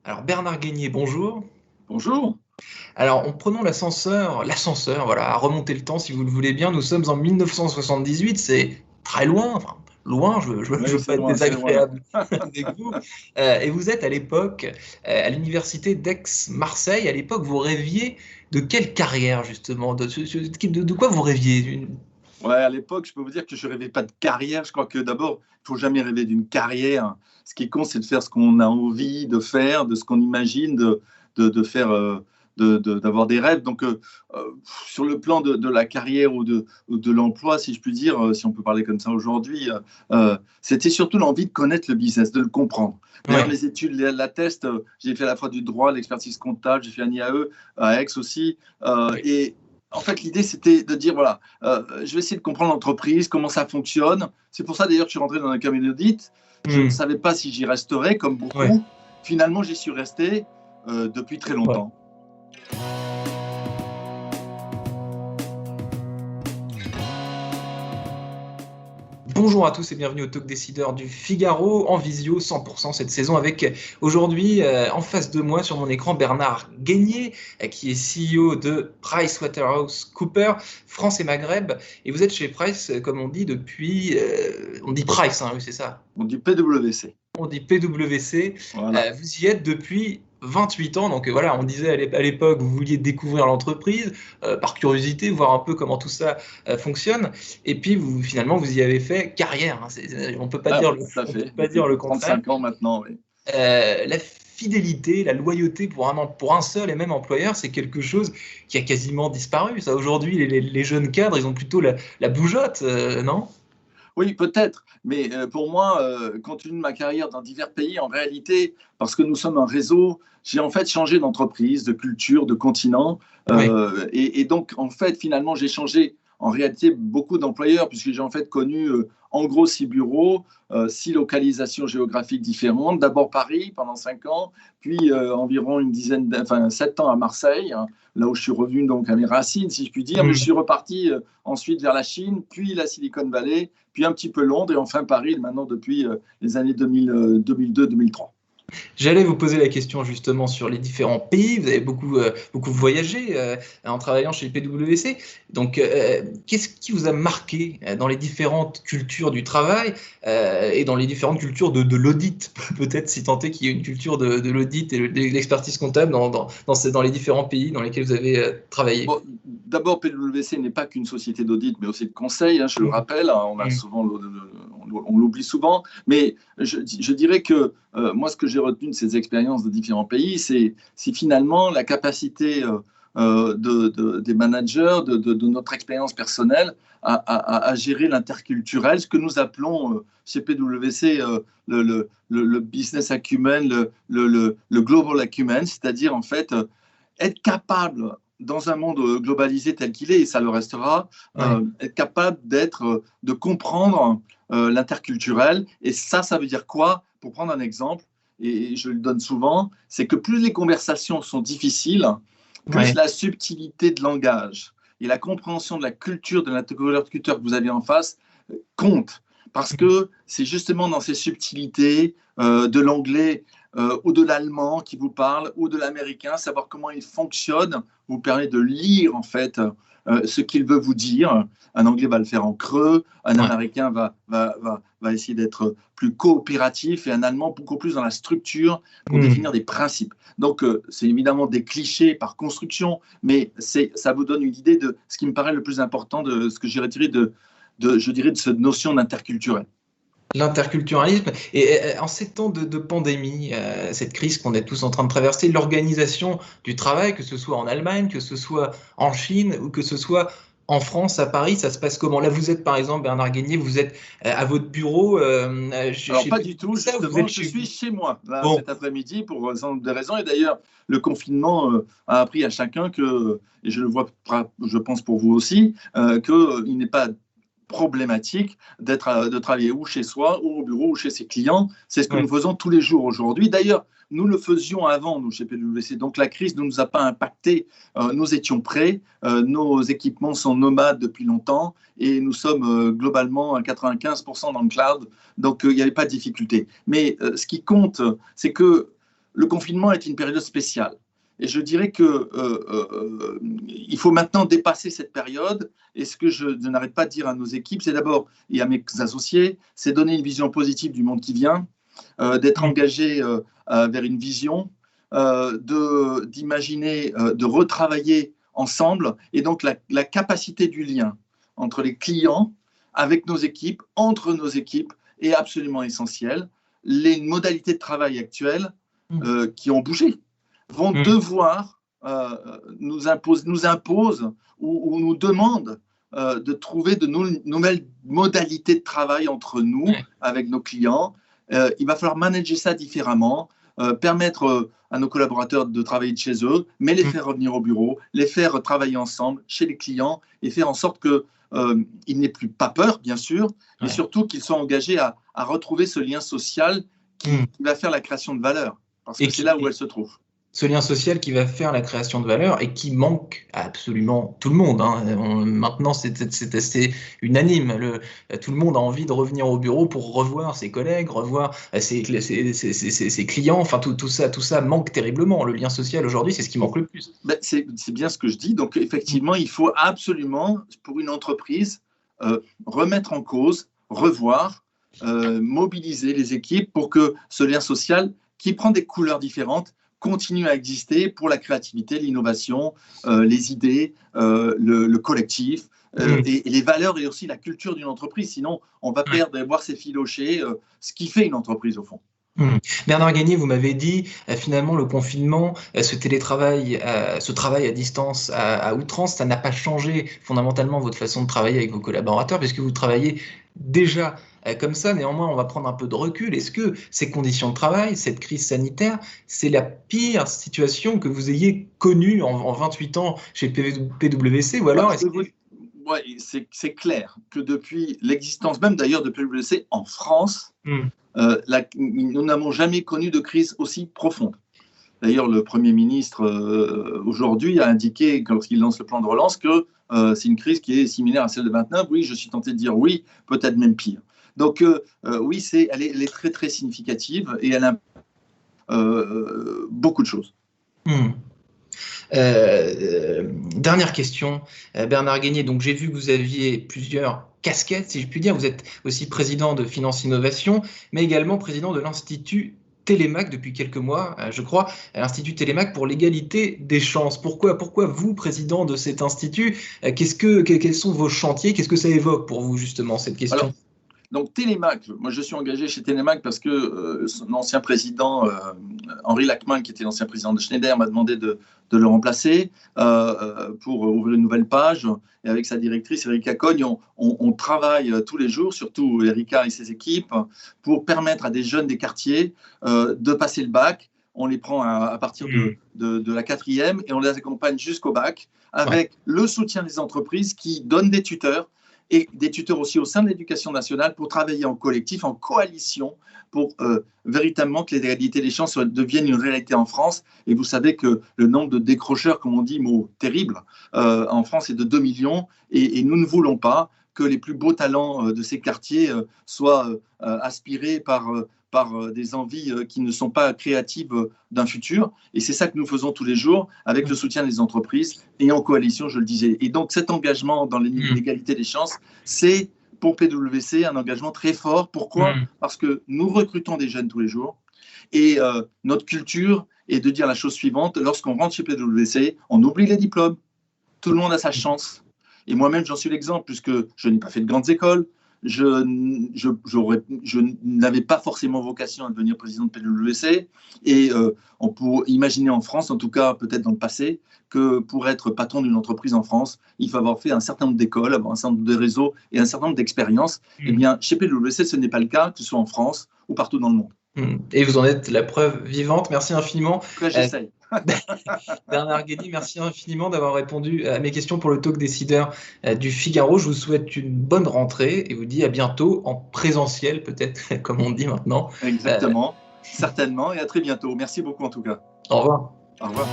Alors Bernard Guénier, bonjour. Bonjour. Alors en prenant l'ascenseur, voilà, à remonter le temps si vous le voulez bien, nous sommes en 1978, c'est très loin, enfin loin, je Oui, veux c'est pas être loin, c'est loin. désagréable avec vous. Et vous êtes à l'époque à l'université d'Aix-Marseille. À l'époque, vous rêviez de quelle carrière justement? De quoi vous rêviez? Ouais, à l'époque, je peux vous dire que je rêvais pas de carrière. Je crois que d'abord, il faut jamais rêver d'une carrière. Ce qui compte, c'est de faire ce qu'on a envie de faire, de ce qu'on imagine, de faire, d'avoir des rêves. Donc, sur le plan de la carrière ou de l'emploi, si je puis dire, si on peut parler comme ça aujourd'hui, c'était surtout l'envie de connaître le business, de le comprendre. D'ailleurs, Ouais. les études l'attestent. J'ai fait à la fois du droit, l'expertise comptable, j'ai fait un IAE à Aix aussi. Et en fait, l'idée, c'était de dire, voilà, je vais essayer de comprendre l'entreprise, comment ça fonctionne. C'est pour ça, d'ailleurs, que je suis rentré dans un cabinet d'audit. Je ne Hmm. savais pas si j'y resterais, comme Ouais. beaucoup. Finalement, j'y suis resté depuis très Ouais. longtemps. Bonjour à tous et bienvenue au Talk Décideur du Figaro en visio 100% cette saison avec aujourd'hui en face de moi sur mon écran Bernard Guénier qui est CEO de PricewaterhouseCoopers France et Maghreb, et vous êtes chez Price comme on dit depuis on dit Price, hein, oui, c'est ça. On dit PwC. On dit PwC. Voilà. Vous y êtes depuis 28 ans. Donc voilà, on disait à l'époque, vous vouliez découvrir l'entreprise par curiosité, voir un peu comment tout ça fonctionne. Et puis finalement, vous y avez fait carrière, hein. On peut pas Ah dire oui, tout à on peut fait. pas Depuis dire le plus de contraire. 35 ans maintenant, oui. La fidélité, la loyauté pour un seul et même employeur, c'est quelque chose qui a quasiment disparu. Ça, aujourd'hui, les jeunes cadres, ils ont plutôt la bougeotte, non? Oui, peut-être, mais pour moi, compte tenu de ma carrière dans divers pays, en réalité, parce que nous sommes un réseau, j'ai en fait changé d'entreprise, de culture, de continent. Oui. Et donc, en fait, finalement, j'ai changé en réalité beaucoup d'employeurs, puisque j'ai en fait connu en gros 6 bureaux, 6 localisations géographiques différentes. D'abord Paris pendant 5 ans, puis environ une dizaine, enfin 7 ans à Marseille, hein, là où je suis revenu donc à mes racines, si je puis dire. Mais je Hmm. suis reparti ensuite vers la Chine, puis la Silicon Valley, puis un petit peu Londres et enfin Paris maintenant depuis les années 2000, 2002-2003. J'allais vous poser la question justement sur les différents pays. Vous avez beaucoup voyagé en travaillant chez PwC. Donc, qu'est-ce qui vous a marqué dans les différentes cultures du travail et dans les différentes cultures de l'audit? Peut-être si tant est qu'il y ait une culture de l'audit et de l'expertise comptable dans les différents pays dans lesquels vous avez travaillé. Bon, d'abord, PwC n'est pas qu'une société d'audit, mais aussi de conseil, hein, je le Mm. rappelle. Hein, on a Mm. souvent, on l'oublie souvent. Mais je dirais que moi, ce que j'ai retenu de ces expériences de différents pays, c'est finalement la capacité des managers, de notre expérience personnelle, à gérer l'interculturel, ce que nous appelons chez PwC le business acumen, le global acumen, c'est-à-dire en fait être capable, dans un monde globalisé tel qu'il est, et ça le restera, Ouais. être capable de comprendre l'interculturel. Et ça veut dire quoi? Pour prendre un exemple, et je le donne souvent, c'est que plus les conversations sont difficiles, plus Ouais. la subtilité de langage et la compréhension de la culture, de l'interlocuteur que vous avez en face compte. Parce que c'est justement dans ces subtilités de l'anglais ou de l'allemand qui vous parle, ou de l'américain, savoir comment il fonctionne, vous permet de lire en fait ce qu'il veut vous dire. Un anglais va le faire en creux, un Ouais. américain va essayer d'être plus coopératif, et un allemand beaucoup plus dans la structure pour Mm. définir des principes. Donc, c'est évidemment des clichés par construction, mais ça vous donne une idée de ce qui me paraît le plus important, de ce que j'ai retiré je dirais, de cette notion d'interculturel. L'interculturalisme. Et en ces temps de pandémie, cette crise qu'on est tous en train de traverser, l'organisation du travail, que ce soit en Allemagne, que ce soit en Chine ou que ce soit en France, à Paris, ça se passe comment? Là, vous êtes par exemple, Bernard Guénier, vous êtes à votre bureau Alors, chez pas du tout, PwC, ou vous êtes justement, je chez vous? suis chez moi, là, Bon, cet après-midi, pour un certain nombre de raisons. Et d'ailleurs, le confinement a appris à chacun que, et je le vois, je pense pour vous aussi, qu'il n'est pas problématique de travailler ou chez soi, ou au bureau, ou chez ses clients. C'est ce que ouais. nous faisons tous les jours aujourd'hui. D'ailleurs, nous le faisions avant, nous, chez PwC. Donc, la crise ne nous a pas impacté. Nous étions prêts. Nos équipements sont nomades depuis longtemps. Et nous sommes globalement à 95% dans le cloud. Donc, il n'y avait pas de difficulté. Mais ce qui compte, c'est que le confinement est une période spéciale. Et je dirais que il faut maintenant dépasser cette période. Et ce que je n'arrête pas de dire à nos équipes, c'est d'abord, et à mes associés, c'est donner une vision positive du monde qui vient, d'être engagé vers une vision, d'imaginer, de retravailler ensemble. Et donc, la capacité du lien entre les clients, avec nos équipes, entre nos équipes, est absolument essentielle. Les modalités de travail actuelles qui ont bougé vont devoir nous imposent ou nous demandent de trouver de nouvelles modalités de travail entre nous, avec nos clients. Il va falloir manager ça différemment, permettre à nos collaborateurs de travailler de chez eux, mais les faire revenir au bureau, les faire travailler ensemble chez les clients et faire en sorte qu'ils n'aient plus pas peur, bien sûr, mais surtout qu'ils soient engagés à retrouver ce lien social qui va faire la création de valeur, parce que c'est là où elle se trouve. Ce lien social qui va faire la création de valeur et qui manque à absolument tout le monde. Maintenant, c'est assez unanime. Tout le monde a envie de revenir au bureau pour revoir ses collègues, revoir ses clients. Enfin, tout ça manque terriblement. Le lien social aujourd'hui, c'est ce qui manque le plus. Ben, c'est bien ce que je dis. Donc, effectivement, il faut absolument, pour une entreprise, remettre en cause, revoir, mobiliser les équipes pour que ce lien social, qui prend des couleurs différentes, continue à exister pour la créativité, l'innovation, les idées, le collectif et les valeurs et aussi la culture d'une entreprise. Sinon, on va perdre et voir s'effilocher ce qui fait une entreprise au fond. Bernard Gagné, vous m'avez dit, finalement, le confinement, ce télétravail, ce travail à distance à outrance, ça n'a pas changé fondamentalement votre façon de travailler avec vos collaborateurs, puisque vous travaillez déjà comme ça. Néanmoins, on va prendre un peu de recul. Est-ce que ces conditions de travail, cette crise sanitaire, c'est la pire situation que vous ayez connue en 28 ans chez PwC, ou alors c'est clair que depuis l'existence même d'ailleurs de PwC en France, nous n'avons jamais connu de crise aussi profonde. D'ailleurs, le Premier ministre aujourd'hui a indiqué, lorsqu'il lance le plan de relance, que c'est une crise qui est similaire à celle de 29. Oui, je suis tenté de dire oui, peut-être même pire. Donc oui, elle est très très significative et elle a beaucoup de choses. Dernière question, Bernard Gagné. Donc j'ai vu que vous aviez plusieurs casquettes, si je puis dire. Vous êtes aussi président de Finance Innovation, mais également président de l'Institut Télémac depuis quelques mois, je crois, l'Institut Télémac pour l'égalité des chances. Pourquoi vous, président de cet institut, quels sont vos chantiers? Qu'est-ce que ça évoque pour vous, justement, cette question? Alors, donc Télémac, moi je suis engagé chez Télémac parce que son ancien président, Henri Lachmann, qui était l'ancien président de Schneider, m'a demandé de le remplacer pour ouvrir une nouvelle page. Et avec sa directrice, Erika Cogne, on travaille tous les jours, surtout Erika et ses équipes, pour permettre à des jeunes des quartiers de passer le bac. On les prend à partir de la 4e et on les accompagne jusqu'au bac avec le soutien des entreprises qui donnent des tuteurs et des tuteurs aussi au sein de l'éducation nationale pour travailler en collectif, en coalition, pour véritablement que l'égalité des chances devienne une réalité en France. Et vous savez que le nombre de décrocheurs, comme on dit, mot terrible, en France est de 2 millions et nous ne voulons pas que les plus beaux talents de ces quartiers soient aspirés par des envies qui ne sont pas créatives d'un futur. Et c'est ça que nous faisons tous les jours avec le soutien des entreprises et en coalition, je le disais. Et donc cet engagement dans l'égalité des chances, c'est pour PwC un engagement très fort. Pourquoi ? Parce que nous recrutons des jeunes tous les jours et notre culture est de dire la chose suivante: lorsqu'on rentre chez PwC, on oublie les diplômes. Tout le monde a sa chance. Et moi-même, j'en suis l'exemple, puisque je n'ai pas fait de grandes écoles. Je n'avais pas forcément vocation à devenir président de PwC. Et on peut imaginer en France, en tout cas peut-être dans le passé, que pour être patron d'une entreprise en France, il faut avoir fait un certain nombre d'écoles, avoir un certain nombre de réseaux et un certain nombre d'expériences. Eh bien, chez PwC, ce n'est pas le cas, que ce soit en France ou partout dans le monde. Et vous en êtes la preuve vivante. Merci infiniment. J'essaye. Bernard Gagné, merci infiniment d'avoir répondu à mes questions pour le talk décideur du Figaro. Je vous souhaite une bonne rentrée et vous dis à bientôt en présentiel, peut-être, comme on dit maintenant. Exactement, certainement, et à très bientôt. Merci beaucoup en tout cas. Au revoir. Au revoir.